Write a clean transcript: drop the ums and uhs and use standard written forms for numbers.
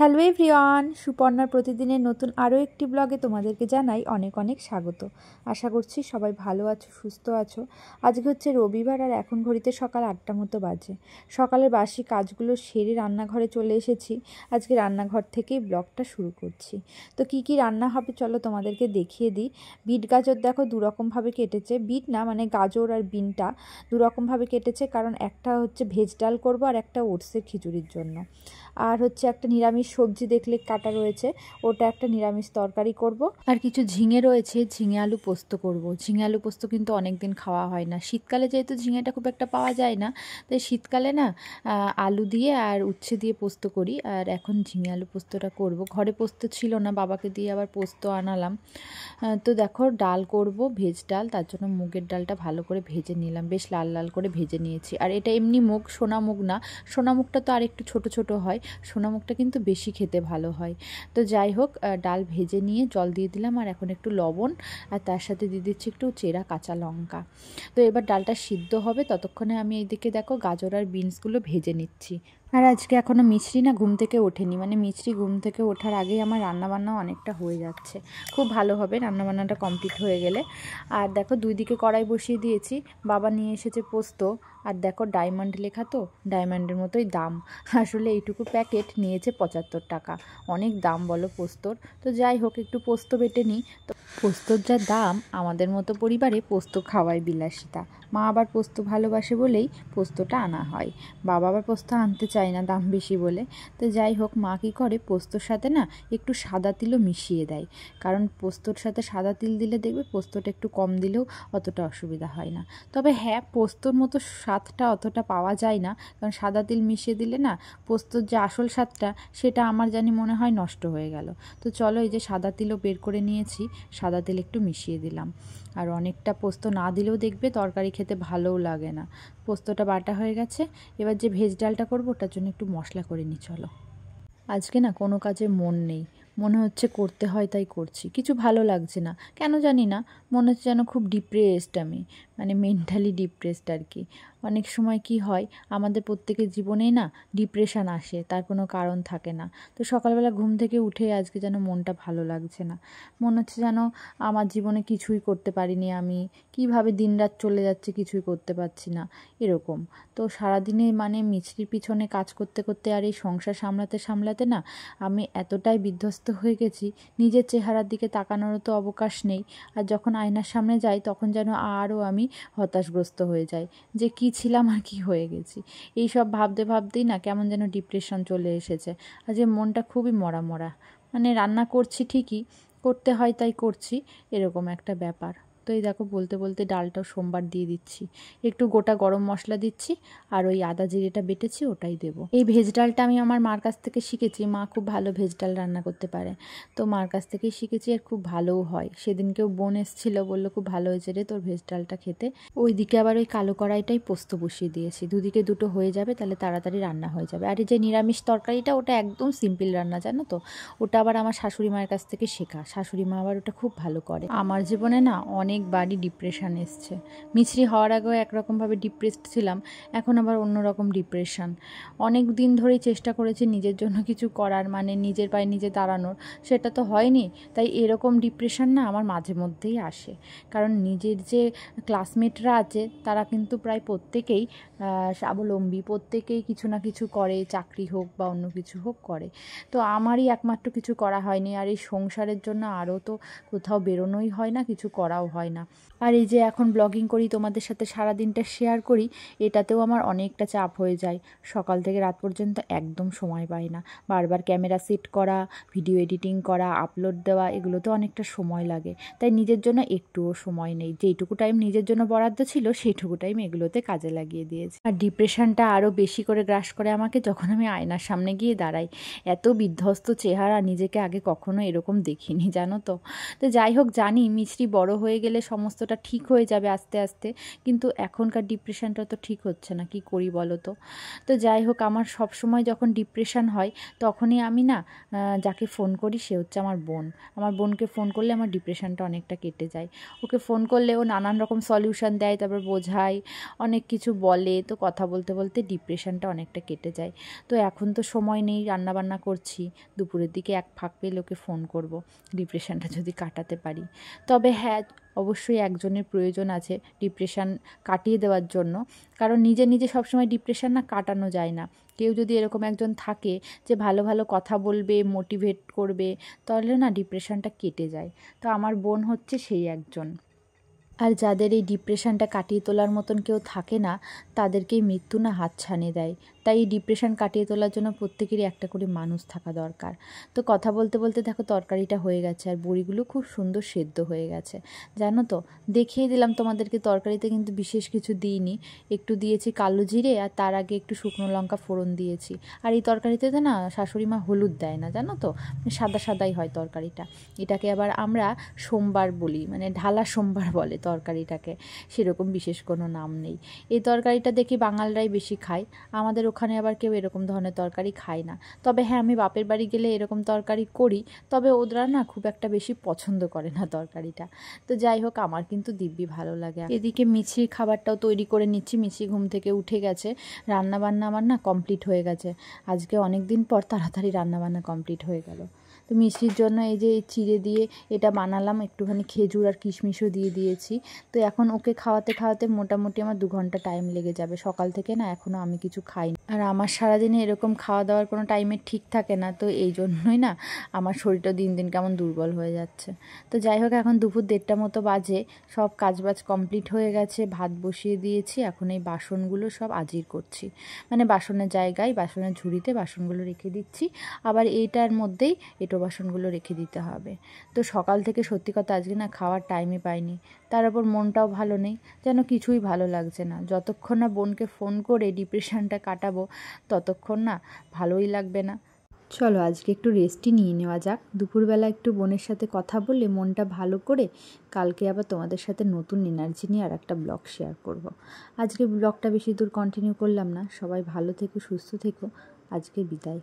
Hello everyone, সুপর্ণার প্রতিদিনের নতুন আরও একটি ব্লগে তোমাদেরকে জানাই অনেক অনেক স্বাগত। আশা করছি সবাই ভালো আছো, সুস্থ আছো। আজকে হচ্ছে রবিবার আর এখন ঘড়িতে সকাল 8টা মতো বাজে। সকালের বাসি কাজগুলো সেরে রান্নাঘরে চলে এসেছি। আজকে রান্নাঘর থেকেই ব্লগটা শুরু করছি। তো কি কি রান্না হবে চলো তোমাদেরকে দেখিয়ে দিই। বিট গাজর দেখো দুরকমভাবে কেটেছে, বিট না মানে গাজর আর বিনটা দুরকমভাবে কেটেছে, কারণ একটা হচ্ছে ভেজ ডাল করবো আর একটা ওটসের খিচুড়ির জন্য। আর হচ্ছে একটা নিরামিষ সবজি দেখলে কাটা রয়েছে, ওটা একটা নিরামিষ তরকারি করব। আর কিছু ঝিঙে রয়েছে, ঝিঙে আলু পোস্ত করব। ঝিঙে আলু পোস্ত কিন্তু অনেক দিন খাওয়া হয় না। শীতকালে যেহেতু ঝিঙেটা খুব একটা পাওয়া যায় না, তাই শীতকালে না আলু দিয়ে আর উচ্ছে দিয়ে পোস্ত করি। আর এখন ঝিঙে আলু পোস্তটা করব। ঘরে পোস্ত ছিল না, বাবাকে দিয়ে আবার পোস্ত আনালাম। তো দেখো ডাল করব, ভেজ ডাল। তার জন্য মুগের ডালটা ভালো করে ভেজে নিলাম, বেশ লাল লাল করে ভেজে নিয়েছি। আর এটা এমনি মুগ, সোনা মুগ না। সোনা মুগটা তো আর একটু ছোট ছোট হয়, সোনা মুগটা কিন্তু বেশি খেতে ভালো হয়। তো যাই হোক, ডাল ভেজে নিয়ে জল দিয়ে দিলাম, আর এখন একটু লবণ আর তার সাথে দিয়ে দিচ্ছি একটু চেরা কাঁচা লঙ্কা। তো এবার ডালটা সিদ্ধ হবে, ততক্ষণে আমি এইদিকে দেখো গাজর আর বিনসগুলো ভেজে নিচ্ছি। আর আজকে এখনও মিছরি না ঘুম থেকে ওঠেনি, মানে মিছরি ঘুম থেকে ওঠার আগেই আমার রান্নাবান্না অনেকটা হয়ে যাচ্ছে। খুব ভালো হবে রান্নাবান্নাটা কমপ্লিট হয়ে গেলে। আর দেখো দুই দিকে কড়াই বসিয়ে দিয়েছি। বাবা নিয়ে এসেছে পোস্ত, আর দেখো ডায়মন্ড লেখা, তো ডায়মন্ডের মতোই দাম। আসলে এইটুকু প্যাকেট নিয়েছে 75 টাকা, অনেক দাম বলো পোস্তর। তো যাই হোক, একটু পোস্ত বেটে নিই। তো পোস্তর যা দাম, আমাদের মতো পরিবারে পোস্ত খাওয়াই বিলাসিতা। মা আবার পোস্ত ভালোবাসে বলেই পোস্তটা আনা হয়, বাবা আবার পোস্ত আনতে চায় না দাম বেশি বলে। তো যাই হোক, মা কী করে পোস্তর সাথে না একটু সাদা তিলও মিশিয়ে দেয়, কারণ পোস্তর সাথে সাদা তিল দিলে দেখবে পোস্তটা একটু কম দিলেও অতটা অসুবিধা হয় না। তবে হ্যাঁ, পোস্তর মতো স্বাদটা অতটা পাওয়া যায় না, কারণ সাদা তিল মিশিয়ে দিলে না পোস্তর যে আসল স্বাদটা সেটা আমার জানি মনে হয় নষ্ট হয়ে গেল। তো চলো, এই যে সাদা তিলও বের করে নিয়েছি, সাদা তিল একটু মিশিয়ে দিলাম। আর অনেকটা পোস্ত না দিলেও দেখবে তরকারি খেতে ভালোও লাগে না। পোস্তটা বাটা হয়ে গেছে, এবার যে ভেজ ডালটা করবো ওটার জন্য একটু মশলা করে নিই চলো। আজকে না কোনো কাজে মন নেই, মনে হচ্ছে করতে হয় তাই করছি, কিছু ভালো লাগছে না কেন জানি না। মনে হচ্ছে যেন খুব ডিপ্রেসড আমি, মানে মেন্টালি ডিপ্রেসড আর কি। অনেক সময় কি হয়, আমাদের প্রত্যেকের জীবনেই না ডিপ্রেশন আসে, তার কোনো কারণ থাকে না। তো সকালবেলা ঘুম থেকে উঠে আজকে যেন মনটা ভালো লাগছে না। মনে হচ্ছে যেন আমার জীবনে কিছুই করতে পারিনি আমি, কিভাবে দিনরাত চলে যাচ্ছে কিছুই করতে পারছি না, এরকম। তো সারাদিনে মানে মিছরির পিছনে কাজ করতে করতে আর এই সংসার সামলাতে সামলাতে না আমি এতটাই বিধ্বস্ত হয়ে গেছি, নিজের চেহারার দিকে তাকানোরও তো অবকাশ নেই। আর যখন আয়নার সামনে যাই তখন যেন আরও আমি হতাশগ্রস্ত হয়ে যাই, যে কি ছিলাম আর কি হয়ে গেছি। এই সব ভাবতে ভাবতেই না কেমন যেন ডিপ্রেশন চলে এসেছে। আর যে মনটা খুবই মরা মরা, মানে রান্না করছি ঠিকই, করতে হয় তাই করছি, এরকম একটা ব্যাপার। তো এই দেখো বলতে বলতে ডালটাও সোমবার দিয়ে দিচ্ছি, একটু গোটা গরম মশলা দিচ্ছি, আর ওই আদা জিরেটা বেটেছি ওটাই দেবো। এই ভেজ ডালটা আমি আমার মার কাছ থেকে শিখেছি, মা খুব ভালো ভেজ ডাল রান্না করতে পারে। তো মার কাছ থেকেই শিখেছি, আর খুব ভালোও হয়। সেদিনকেও বোন এসেছিল, বললো খুব ভালো হয়েছে রে তোর ভেজ ডালটা খেতে। ওইদিকে আবার ওই কালো কড়াইটাই পোস্ত বসিয়ে দিয়েছি, দুদিকে দুটো হয়ে যাবে, তাহলে তাড়াতাড়ি রান্না হয়ে যাবে। আর এই যে নিরামিষ তরকারিটা, ওটা একদম সিম্পল রান্না, জানো তো। ওটা আবার আমার শাশুড়ি মায়ের কাছ থেকে শেখা, শাশুড়ি মা আবার ওটা খুব ভালো করে। আমার জীবনে না অনেকবারই ডিপ্রেশন এসছে। মিছরি হওয়ার আগেও একরকমভাবে ডিপ্রেসড ছিলাম, এখন আবার অন্যরকম ডিপ্রেশন। অনেক দিন ধরেই চেষ্টা করেছি নিজের জন্য কিছু করার, মানে নিজের পায়ে নিজে দাঁড়ানোর, সেটা তো হয়নি। তাই এরকম ডিপ্রেশন না আমার মাঝে মধ্যেই আসে, কারণ নিজের যে ক্লাসমেটরা আছে তারা কিন্তু প্রায় প্রত্যেকেই স্বাবলম্বী, প্রত্যেকেই কিছু না কিছু করে, চাকরি হোক বা অন্য কিছু হোক করে। তো আমারই একমাত্র কিছু করা হয়নি। আর এই সংসারের জন্য আরও তো কোথাও বেরোনোই হয় না, কিছু করাও হয় না। আর এই যে এখন ব্লগিং করি, তোমাদের সাথে সারা দিনটা শেয়ার করি, এটাতেও আমার অনেকটা চাপ হয়ে যায়। সকাল থেকে রাত পর্যন্ত একদম সময় পাই না। বারবার ক্যামেরা সেট করা, ভিডিও এডিটিং করা, আপলোড দেওয়া, এগুলোতে অনেকটা সময় লাগে। তাই নিজের জন্য একটুও সময় নেই। যেইটুকু টাইম নিজের জন্য বরাদ্দ ছিল সেইটুকু টাইম এগুলোতে কাজে লাগিয়ে দিয়েছি। আর ডিপ্রেশনটা আরও বেশি করে গ্রাস করে আমাকে যখন আমি আয়নার সামনে গিয়ে দাঁড়াই। এত বিধ্বস্ত চেহারা নিজেকে আগে কখনো এরকম দেখিনি, জানো তো। তো যাই হোক, জানি মিছরি বড় হয়ে গেলে গেলে সমস্তটা ঠিক হয়ে যাবে আস্তে আস্তে, কিন্তু এখনকার ডিপ্রেশনটা তো ঠিক হচ্ছে না, কি করি বলো তো। তো যাই হোক, আমার সব সময় যখন ডিপ্রেশন হয় তখনই আমি না যাকে ফোন করি সে হচ্ছে আমার বোন। আমার বোনকে ফোন করলে আমার ডিপ্রেশনটা অনেকটা কেটে যায়। ওকে ফোন করলে ও নানান রকম সলিউশন দেয়, তারপর বোঝায়, অনেক কিছু বলে, তো কথা বলতে বলতে ডিপ্রেশনটা অনেকটা কেটে যায়। তো এখন তো সময় নেই, রান্নাবান্না করছি, দুপুরের দিকে এক ফাঁক পেলে ওকে ফোন করব ডিপ্রেশনটা যদি কাটাতে পারি। তবে হ্যাঁ, অবশ্যই একজনের প্রয়োজন আছে ডিপ্রেশন কাটিয়ে দেওয়ার জন্য, কারণ নিজে নিজে সবসময় ডিপ্রেশন না কাটানো যায় না। কেউ যদি এরকম একজন থাকে যে ভালো ভালো কথা বলবে, মোটিভেট করবে, তাহলে না ডিপ্রেশনটা কেটে যায়। তো আমার বোন হচ্ছে সেই একজন। আর যাদের এই ডিপ্রেশনটা কাটিয়ে তোলার মতন কেউ থাকে না, তাদেরকেই মৃত্যু না হাতছানি দেয়। তাই এই ডিপ্রেশন কাটিয়ে তোলার জন্য প্রত্যেকেরই একটা করে মানুষ থাকা দরকার। তো কথা বলতে বলতে দেখো তরকারিটা হয়ে গেছে, আর বড়িগুলো খুব সুন্দর সেদ্ধ হয়ে গেছে, জানো তো। দেখিয়ে দিলাম তোমাদেরকে, তরকারিতে কিন্তু বিশেষ কিছু দিইনি, একটু দিয়েছি কালো জিরে, আর তার আগে একটু শুকনো লঙ্কা ফোড়ন দিয়েছি। আর এই তরকারিতে তো না শাশুড়ি মা হলুদ দেয় না, জানো তো, সাদা সাদাই হয় তরকারিটা। এটাকে আবার আমরা সোমবার বলি, মানে ঢালা সোমবার বলে তরকারিটাকে, সেরকম বিশেষ কোনো নাম নেই। এই তরকারিটা দেখি বাঙালরাই বেশি খায়, আমাদের ওখানে আবার কেউ এরকম ধরনের তরকারি খায় না। তবে হ্যাঁ, আমি বাপের বাড়ি গেলে এরকম তরকারি করি, তবে ওরা না খুব একটা বেশি পছন্দ করে না তরকারিটা। তো যাই হোক, আমার কিন্তু দিব্যি ভালো লাগে। এদিকে মিছির খাবারটাও তৈরি করে নিচ্ছি, মিছি ঘুম থেকে উঠে গেছে। রান্নাবান্না আমার না কমপ্লিট হয়ে গেছে, আজকে অনেক দিন পর তাড়াতাড়ি রান্নাবান্না কমপ্লিট হয়ে গেল। তো মিষ্টির জন্য এই যে চিড়ে দিয়ে এটা বানালাম, একটুখানি খেজুর আর কিশমিশও দিয়ে দিয়েছি। তো এখন ওকে খাওয়াতে খাওয়াতে মোটামুটি আমার 2 ঘন্টা টাইম লেগে যাবে। সকাল থেকে না এখনও আমি কিছু খাইনি, আর আমার সারাদিনে এরকম খাওয়া দাওয়ার কোনো টাইমের ঠিক থাকে না, তো এই জন্যই না আমার শরীরটা দিন দিন কেমন দুর্বল হয়ে যাচ্ছে। তো যাই হোক, এখন দুপুর 1:30 মতো বাজে, সব কাজবাজ কমপ্লিট হয়ে গেছে, ভাত বসিয়ে দিয়েছি। এখন এই বাসনগুলো সব আজির করছি, মানে বাসনের জায়গায়, বাসনের ঝুড়িতে বাসনগুলো রেখে দিচ্ছি, আবার এইটার মধ্যেই এঁটো বাসনগুলো রেখে দিতে হবে। তো সকাল থেকে সত্যি কথা আজকে না খাওয়ার টাইমই পাইনি, তার উপর মনটাও ভালো নেই, যেন কিছুই ভালো লাগছে না। যতক্ষণ না বোনকে ফোন করে ডিপ্রেশনটা কাটাবো ততক্ষণ না ভালোই লাগবে না। চলো আজকে একটু রেস্টই নিয়ে নেওয়া যাক, দুপুরবেলা একটু বোনের সাথে কথা বলে মনটা ভালো করে কালকে আবার তোমাদের সাথে নতুন এনার্জি নিয়ে আর একটা ব্লগ শেয়ার করব। আজকে ব্লগটা বেশি দূর কন্টিনিউ করলাম না, সবাই ভালো থেকো, সুস্থ থেকো, আজকে বিদায়।